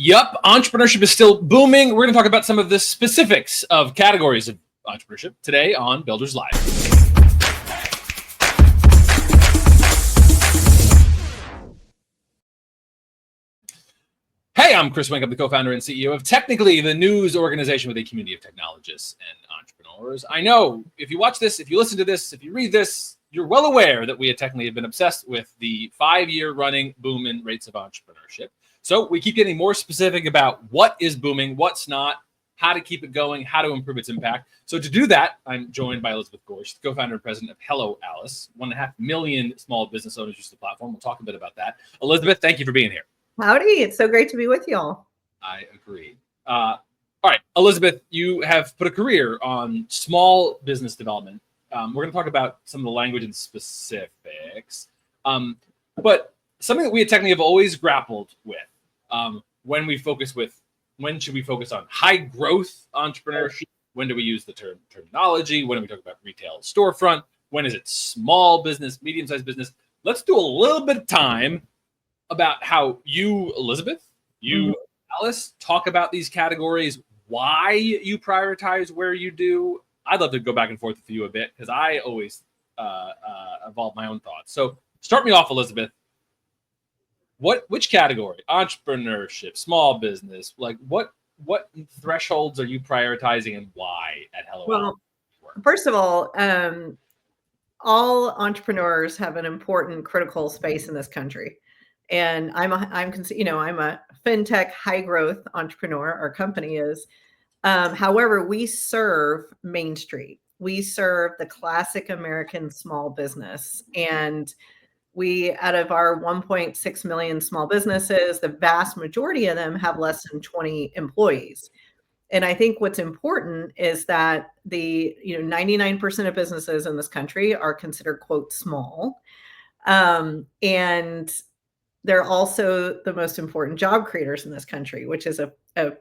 Yup, entrepreneurship is still booming. We're going to talk about some of the specifics of categories of entrepreneurship today on Builders Live. Hey, I'm Chris Wink. I'm the co-founder and CEO of Technically, the news organization with a community of technologists and entrepreneurs. I know if you watch this, if you listen to this, if you read this, you're well aware that we at Technically have been obsessed with the 5-year running boom in rates of entrepreneurship. So we keep getting more specific about what is booming, what's not, how to keep it going, how to improve its impact. So to do that, I'm joined by Elizabeth Gore, she's the co-founder and president of Hello Alice. 1.5 million small business owners use the platform. We'll talk a bit about that. Elizabeth, thank you for being here. Howdy, it's so great to be with y'all. I agree. All right, Elizabeth, you have put a career on small business development. We're going to talk about some of the language and specifics, but something that we at Technically have always grappled with when should we focus on high growth entrepreneurship? When do we use the terminology? When do we talk about retail storefront? When is it small business, medium-sized business? Let's do a little bit of time about how you, Elizabeth, Alice, talk about these categories, why you prioritize where you do. I'd love to go back and forth with you a bit because I always evolve my own thoughts. So start me off, Elizabeth. Which category? Entrepreneurship, small business, like what thresholds are you prioritizing and why at Hello? Well, first of all entrepreneurs have an important critical space in this country. And I'm a fintech high growth entrepreneur. Our company is. However, we serve Main Street. We serve the classic American small business. And we, out of our 1.6 million small businesses, the vast majority of them have less than 20 employees. And I think what's important is that 99% of businesses in this country are considered, quote, small. And they're also the most important job creators in this country, which is a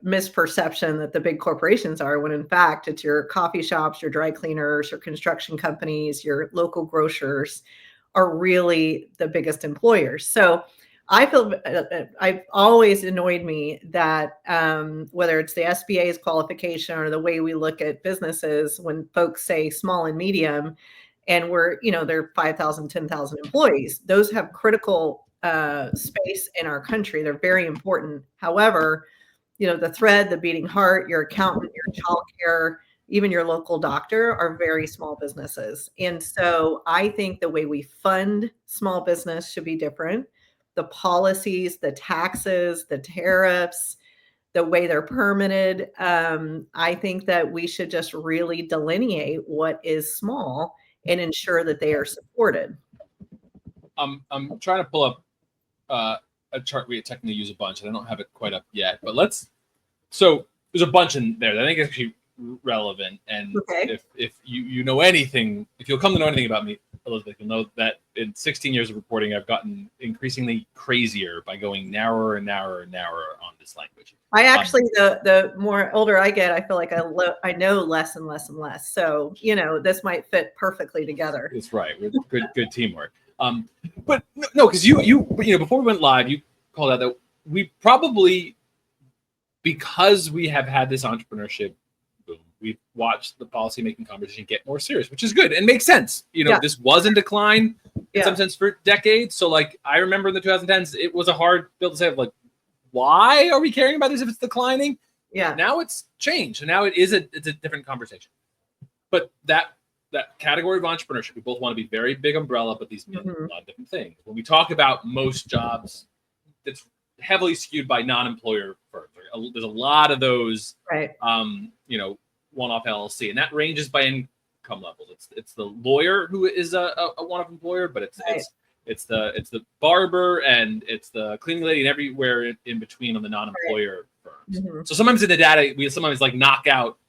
misperception that the big corporations are, when in fact it's your coffee shops, your dry cleaners, your construction companies, your local grocers are really the biggest employers. So I feel I've always annoyed me that whether it's the SBA's qualification or the way we look at businesses, when folks say small and medium, and they're 5,000, 10,000 employees, those have critical space in our country. They're very important. However, the thread, the beating heart, your accountant, your childcare, even your local doctor are very small businesses. And so I think the way we fund small business should be different. The policies, the taxes, the tariffs, the way they're permitted. I think that we should just really delineate what is small and ensure that they are supported. I'm trying to pull up a chart we technically use a bunch, and I don't have it quite up yet, but so there's a bunch in there that I think is actually relevant. And okay. if you know anything, if you'll come to know anything about me, Elizabeth, you'll know that in 16 years of reporting, I've gotten increasingly crazier by going narrower and narrower and narrower on this language. I actually, the more older I get, I feel like I know less and less and less. So, this might fit perfectly together. That's right. We're good teamwork. But no, because you before we went live, you called out that we probably, because we have had this entrepreneurship boom, we've watched the policymaking conversation get more serious, which is good and makes sense. This was in decline in some sense for decades. So I remember in the 2010s, it was a hard bill to say, why are we caring about this if it's declining? Yeah. Now it's changed. And now it's a different conversation. But that category of entrepreneurship, we both want to be very big umbrella, but these mean a lot of different things. When we talk about most jobs, it's heavily skewed by non-employer firms. There's a lot of those, right? One-off LLC, and that ranges by income levels. It's the lawyer who is a one-off employer, but it's the barber and it's the cleaning lady and everywhere in between on the non-employer firms. Mm-hmm. So sometimes in the data, we sometimes knock out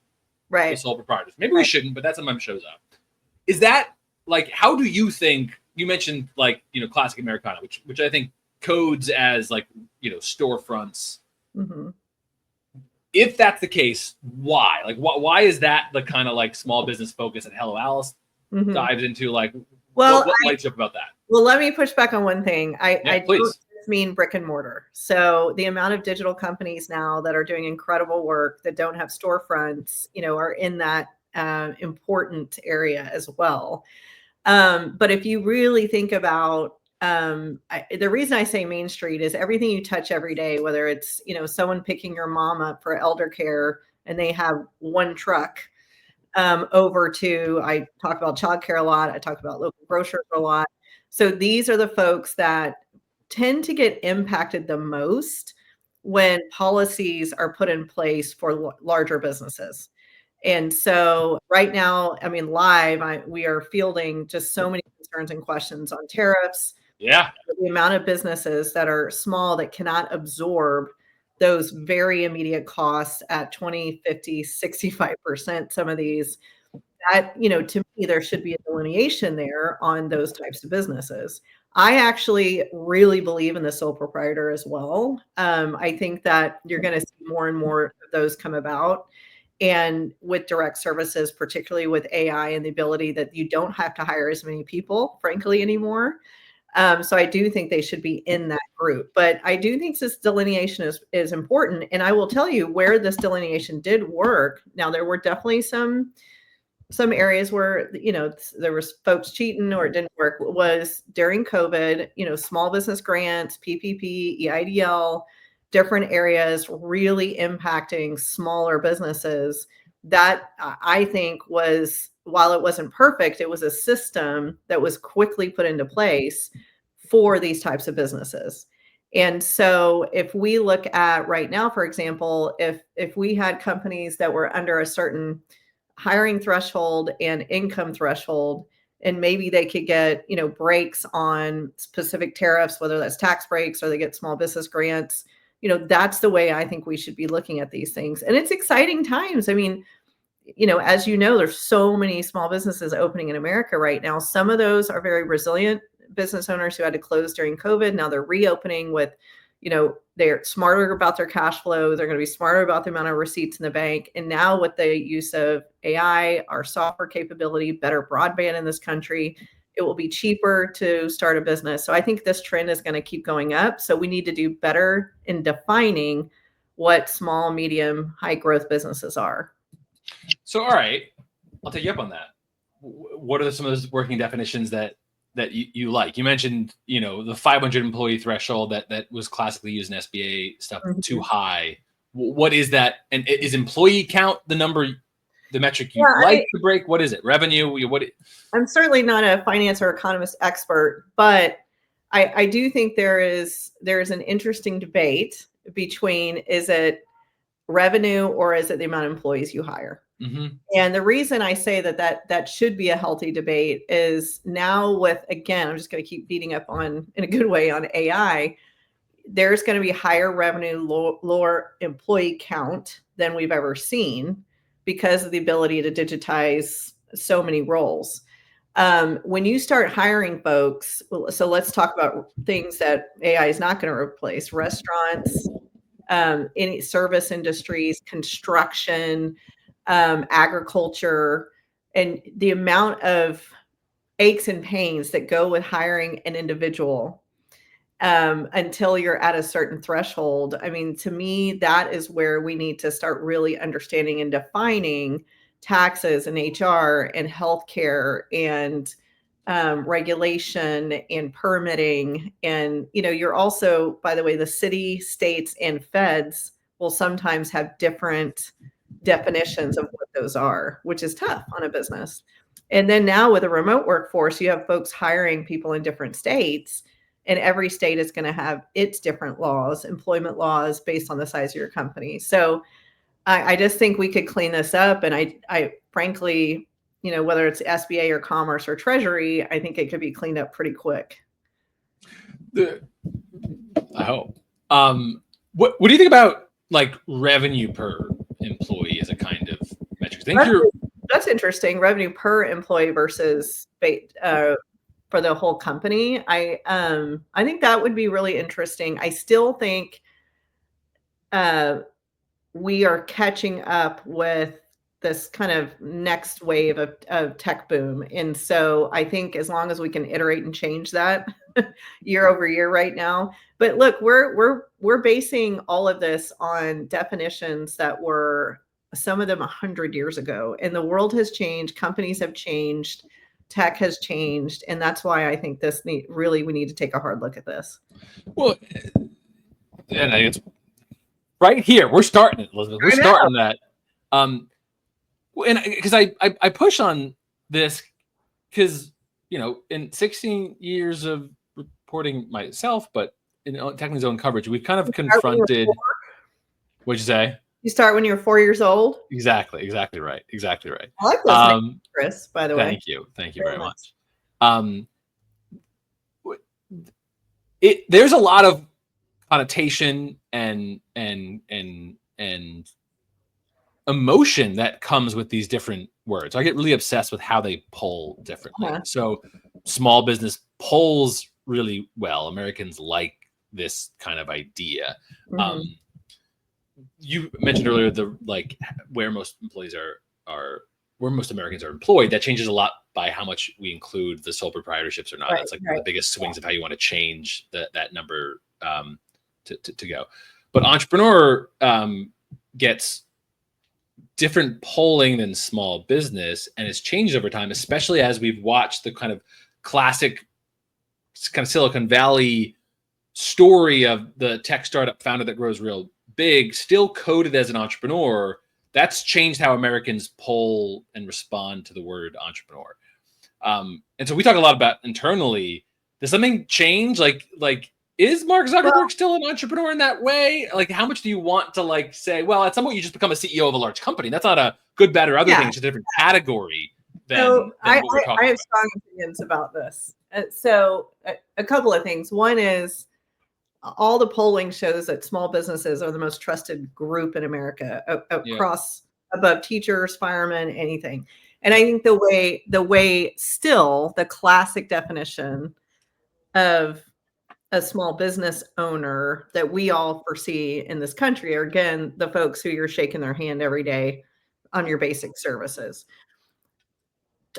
the sole proprietors. Maybe we shouldn't, but that sometimes shows up. Is that how do you think? You mentioned classic Americana, which I think codes as storefronts. Mm-hmm. If that's the case, why? Why is that the kind of small business focus that Hello Alice dives into? What lights you up about that? Well, let me push back on one thing. I don't just mean brick and mortar. So the amount of digital companies now that are doing incredible work that don't have storefronts, are in that important area as well. But if you really think about the reason I say Main Street is everything you touch every day, whether it's, someone picking your mom up for elder care and they have one truck over to, I talk about childcare a lot. I talk about local grocers a lot. So these are the folks that tend to get impacted the most when policies are put in place for larger businesses. And so right now, I mean, we are fielding just so many concerns and questions on tariffs. Yeah. The amount of businesses that are small that cannot absorb those very immediate costs at 20, 50, 65%, some of these, that, to me, there should be a delineation there on those types of businesses. I actually really believe in the sole proprietor as well. I think that you're going to see more and more of those come about. And with direct services, particularly with AI and the ability that you don't have to hire as many people, frankly, anymore. So I do think they should be in that group. But I do think this delineation is important. And I will tell you where this delineation did work. Now, there were definitely some areas where, there was folks cheating or it didn't work. Was during COVID, small business grants, PPP, EIDL, different areas really impacting smaller businesses. That I think was, while it wasn't perfect, it was a system that was quickly put into place for these types of businesses. And so if we look at right now, for example, if we had companies that were under a certain hiring threshold and income threshold, and maybe they could get, breaks on specific tariffs, whether that's tax breaks or they get small business grants, that's the way I think we should be looking at these things. And it's exciting times. I mean, as there's so many small businesses opening in America right now. Some of those are very resilient business owners who had to close during COVID. Now they're reopening with, they're smarter about their cash flow. They're going to be smarter about the amount of receipts in the bank. And now with the use of AI, our software capability, better broadband in this country, it will be cheaper to start a business. So I think this trend is going to keep going up. So we need to do better in defining what small, medium, high growth businesses are. So, all right, I'll take you up on that. What are some of those working definitions that you like? You mentioned, the 500 employee threshold that was classically used in SBA stuff, too high. What is that? And is employee count the metric you to break? What is it? Revenue? I'm certainly not a finance or economist expert, but I do think there is an interesting debate between, is it revenue or is it the amount of employees you hire? Mm-hmm. And the reason I say that should be a healthy debate is now with, again, I'm just going to keep beating up on, in a good way, on AI, there's going to be higher revenue, lower employee count than we've ever seen because of the ability to digitize so many roles. When you start hiring folks, so let's talk about things that AI is not going to replace: restaurants, any service industries, construction, agriculture, and the amount of aches and pains that go with hiring an individual until you're at a certain threshold. I mean, to me, that is where we need to start really understanding and defining taxes and HR and healthcare and regulation and permitting. And, you're also, by the way, the city, states, and feds will sometimes have different definitions of what those are, which is tough on a business. And then now with a remote workforce, you have folks hiring people in different states, and every state is going to have its different laws, employment laws based on the size of your company. So I just think we could clean this up. And I frankly, whether it's SBA or Commerce or Treasury, I think it could be cleaned up pretty quick. I hope. What do you think about like revenue per employee as a kind of metric? That's interesting. Revenue per employee versus for the whole company. I think that would be really interesting. I still think we are catching up with this kind of next wave of tech boom. And so I think as long as we can iterate and change that year over year right now. But look, we're basing all of this on definitions that were some of them 100 years ago. And the world has changed, companies have changed, tech has changed, and that's why I think we need to take a hard look at this. Well, and it's right here. We're starting it, Elizabeth. We're starting that. And because I push on this because, in 16 years of reporting myself, but in Technically Zone coverage, we've kind of confronted. What'd you say? You start when you're 4 years old? Exactly right. I like those names, Chris, by the way. Thank you very much. There's a lot of connotation and emotion that comes with these different words. I get really obsessed with how they pull differently. So small business pulls really well. Americans like this kind of idea. You mentioned earlier where most employees where most Americans are employed. That changes a lot by how much we include the sole proprietorships or not. That's one of the biggest swings of how you want to change that number to go. But entrepreneur gets different polling than small business, and it's changed over time, especially as we've watched the kind of classic kind of Silicon Valley story of the tech startup founder that grows real big, still coded as an entrepreneur. That's changed how Americans poll and respond to the word entrepreneur. And so we talk a lot about internally. Does something change? Like is Mark Zuckerberg still an entrepreneur in that way? Like, how much do you want to say, well, at some point you just become a CEO of a large company? That's not a good, bad, or other thing. It's just a different category than I what we're talking about. have strong opinions about this. So a couple of things. One is all the polling shows that small businesses are the most trusted group in America across above teachers, firemen, anything. And I think the way still the classic definition of a small business owner that we all foresee in this country are, again, the folks who you're shaking their hand every day on your basic services.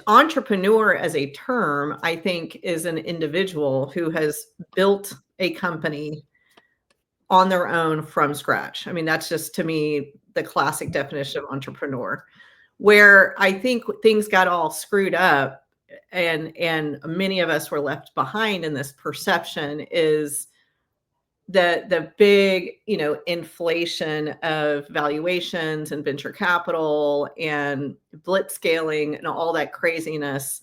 Entrepreneur as a term, I think, is an individual who has built a company on their own from scratch. I mean, that's just, to me, the classic definition of entrepreneur. Where I think things got all screwed up and many of us were left behind in this perception is the big, inflation of valuations and venture capital and blitzscaling and all that craziness.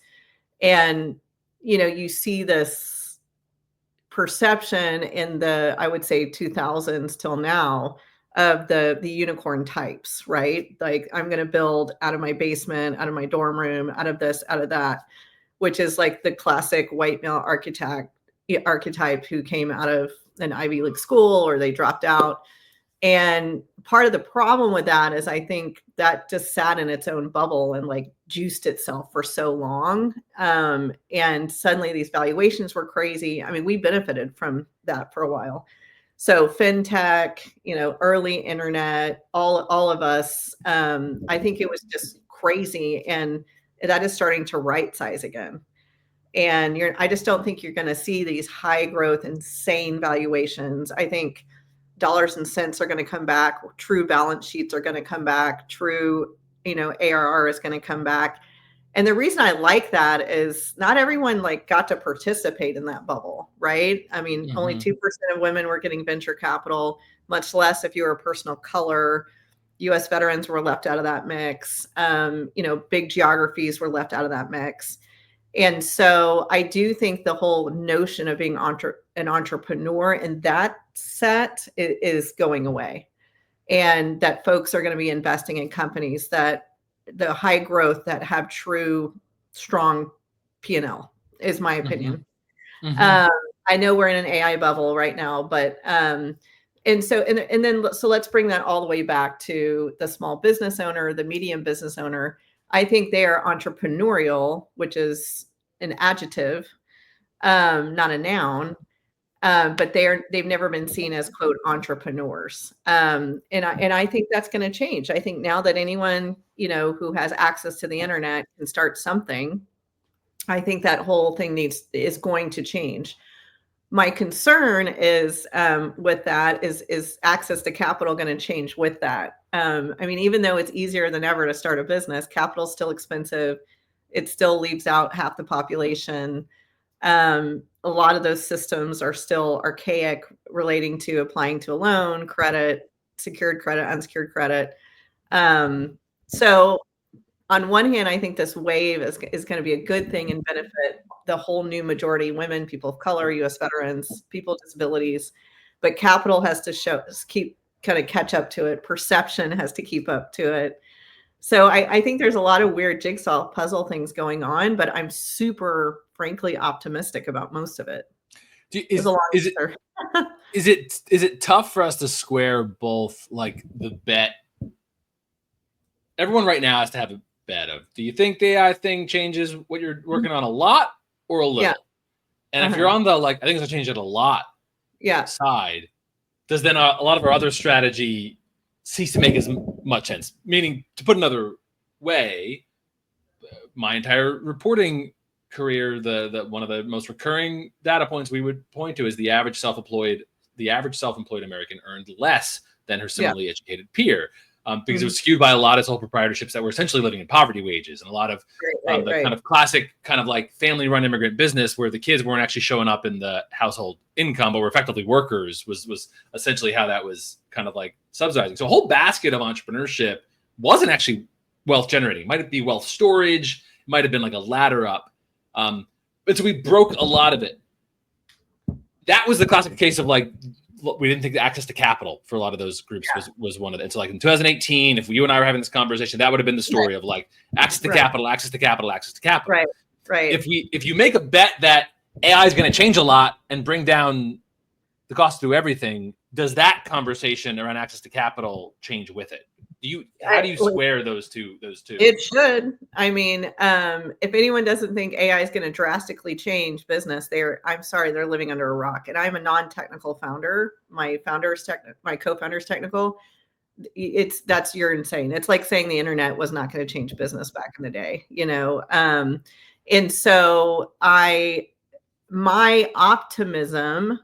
And, you see this perception in the, I would say 2000s till now, of the unicorn types, right? Like, I'm going to build out of my basement, out of my dorm room, out of this, out of that, which is like the classic white male archetype who came out of an Ivy League school or they dropped out. And part of the problem with that is I think that just sat in its own bubble and juiced itself for so long. And suddenly these valuations were crazy. I mean, we benefited from that for a while. So fintech, early internet, all of us, I think it was just crazy. And that is starting to right size again. And I just don't think you're going to see these high growth, insane valuations. I think dollars and cents are going to come back. True balance sheets are going to come back. True, ARR is going to come back. And the reason I like that is not everyone got to participate in that bubble, right? I mean, only 2% of women were getting venture capital, much less if you were a person of color. US veterans were left out of that mix. Big geographies were left out of that mix. And so I do think the whole notion of being an entrepreneur in that set is going away. And that folks are going to be investing in companies that the high growth that have true, strong P&L is my opinion. I know we're in an AI bubble right now, but so let's bring that all the way back to the small business owner, the medium business owner. I think they are entrepreneurial, which is an adjective, not a noun. but they've never been seen as quote entrepreneurs. And I think that's going to change. I think now that anyone, who has access to the internet can start something, I think that whole thing is going to change. My concern is with that is access to capital going to change with that? I mean, even though it's easier than ever to start a business, capital is still expensive. It still leaves out half the population. A lot of those systems are still archaic relating to applying to a loan, credit, secured credit, unsecured credit. So on one hand, I think this wave is going to be a good thing and benefit the whole new majority: women, people of color, U.S. veterans, people with disabilities. But capital has to keep kind of catch up to it. Perception has to keep up to it. So I think there's a lot of weird jigsaw puzzle things going on, but I'm super, frankly, optimistic about most of it. Is it tough for us to square both, like, the bet? Everyone right now has to have a bet of, do you think the AI thing changes what you're working on a lot or a little? Yeah. And if you're on the, like, I think it's going to change it a lot side, does then a lot of our other strategy cease to make as much sense? Meaning, to put another way, my entire reporting career, the one of the most recurring data points we would point to is the average self-employed American earned less than her similarly educated peer, because it was skewed by a lot of sole proprietorships that were essentially living in poverty wages, and a lot of kind of classic kind of like family-run immigrant business where the kids weren't actually showing up in the household income but were effectively workers was essentially how that was kind of like subsidizing. So a whole basket of entrepreneurship wasn't actually wealth generating. It might be wealth storage. It might have been like a ladder up. But so we broke a lot of it. That was the classic case of, like, we didn't think the access to capital for a lot of those groups was one of them. So like in 2018, if you and I were having this conversation, that would have been the story of like access to capital, access to capital, access to capital. Right. If you make a bet that AI is going to change a lot and bring down the cost through everything, does that conversation around access to capital change with it? How do you square those two? It should. I mean, if anyone doesn't think AI is going to drastically change business, I'm sorry, they're living under a rock. And I'm a non-technical founder. My co-founder's technical. You're insane. It's like saying the internet was not going to change business back in the day, and so my optimism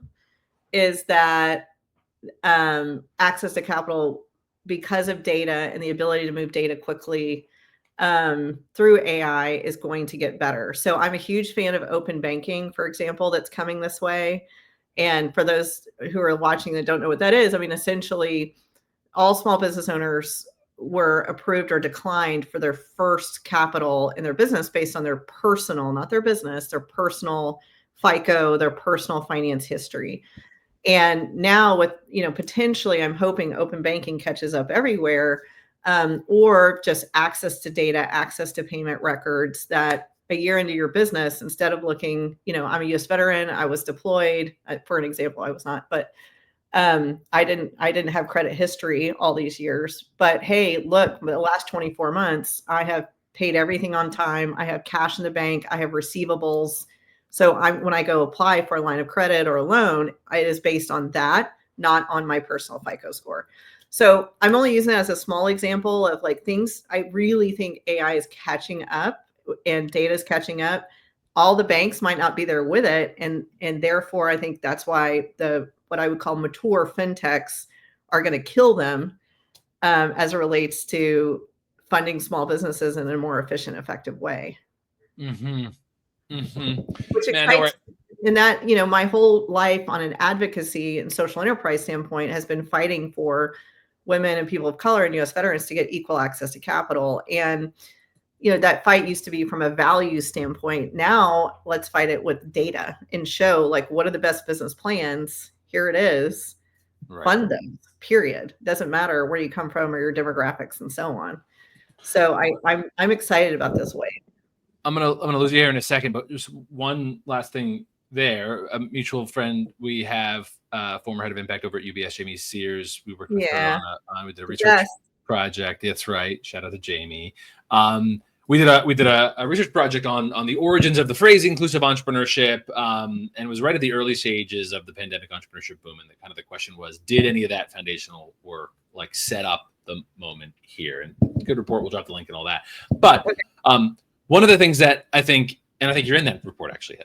is that access to capital, because of data and the ability to move data quickly through AI, is going to get better. So I'm a huge fan of open banking, for example, that's coming this way. And for those who are watching that don't know what that is, I mean, essentially all small business owners were approved or declined for their first capital in their business based on their personal, not their business, their personal FICO, their personal finance history. And now with, potentially, I'm hoping open banking catches up everywhere, or just access to data, access to payment records, that a year into your business, instead of looking, I'm a U.S. veteran, I was deployed, for an example, I was not, but I didn't have credit history all these years. But hey, look, the last 24 months, I have paid everything on time. I have cash in the bank. I have receivables. So when I go apply for a line of credit or a loan, it is based on that, not on my personal FICO score. So I'm only using that as a small example of like things. I really think AI is catching up and data is catching up. All the banks might not be there with it. And therefore, I think that's why what I would call mature fintechs are going to kill them as it relates to funding small businesses in a more efficient, effective way. Which excites, and that, my whole life on an advocacy and social enterprise standpoint has been fighting for women and people of color and U.S. veterans to get equal access to capital. And, that fight used to be from a value standpoint. Now let's fight it with data and show, like, what are the best business plans? Here it is. Right. Fund them, period. Doesn't matter where you come from or your demographics and so on. So I'm excited about this wave. I'm gonna lose you here in a second, but just one last thing there. A mutual friend we have, former head of impact over at UBS, Jamie Sears. We worked with her on with the research project. That's right. Shout out to Jamie. we did a research project on the origins of the phrase inclusive entrepreneurship, and it was right at the early stages of the pandemic entrepreneurship boom. And the question was, did any of that foundational work like set up the moment here? And good report. We'll drop the link and all that. But one of the things that I think you're in that report actually,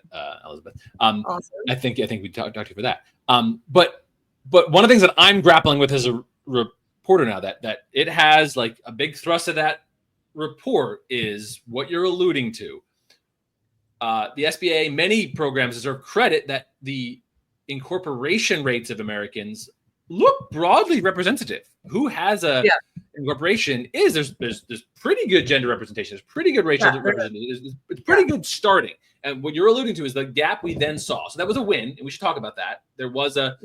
Elizabeth. Awesome. I think we talked to you for that. But one of the things that I'm grappling with as a reporter now that it has like a big thrust of that report is what you're alluding to. The SBA, many programs deserve credit that the incorporation rates of Americans look broadly representative. Who has a incorporation there's pretty good gender representation. There's pretty good racial representation. It's pretty good starting. And what you're alluding to is the gap we then saw. So that was a win, and we should talk about that. There was a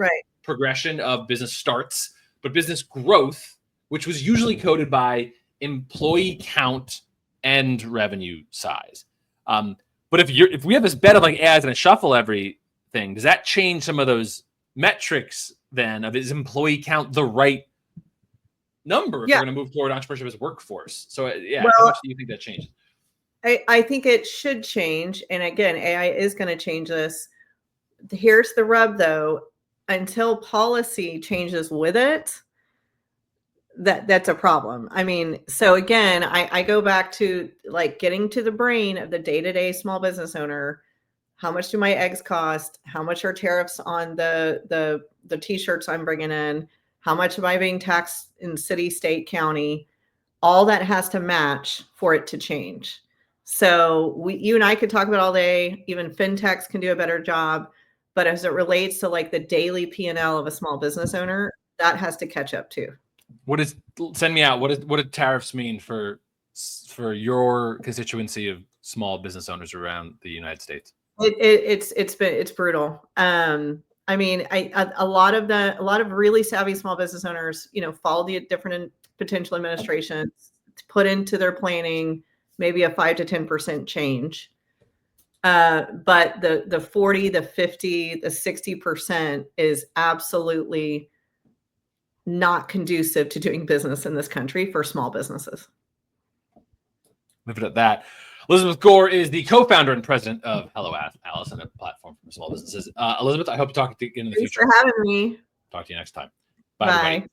progression of business starts, but business growth, which was usually coded by employee count and revenue size. But if we have this bet of like AI is going to shuffle everything, does that change some of those metrics then of is employee count the right number if we're going to move toward entrepreneurship as a workforce? So how much do you think that changes? I think it should change. And again, AI is going to change this. Here's the rub though, until policy changes with it, that's a problem. I mean, so again, I go back to like getting to the brain of the day-to-day small business owner. How much do my eggs cost? How much are tariffs on the t-shirts I'm bringing in? How much am I being taxed in city, state, county? All that has to match for it to change. So you and I could talk about all day. Even fintechs can do a better job. But as it relates to like the daily P&L of a small business owner, that has to catch up too. Send me out. What do tariffs mean for your constituency of small business owners around the United States? It's brutal. I mean, a lot of really savvy small business owners, follow the different potential administrations, put into their planning maybe a 5 to 10% change. But the 40, the 50, the 60% is absolutely not conducive to doing business in this country for small businesses. Leave it at that. Elizabeth Gore is the co-founder and president of Hello Alice, and a platform for small businesses. Elizabeth, I hope to talk to you again in the future. Thanks for having me. Talk to you next time. Bye. Everybody.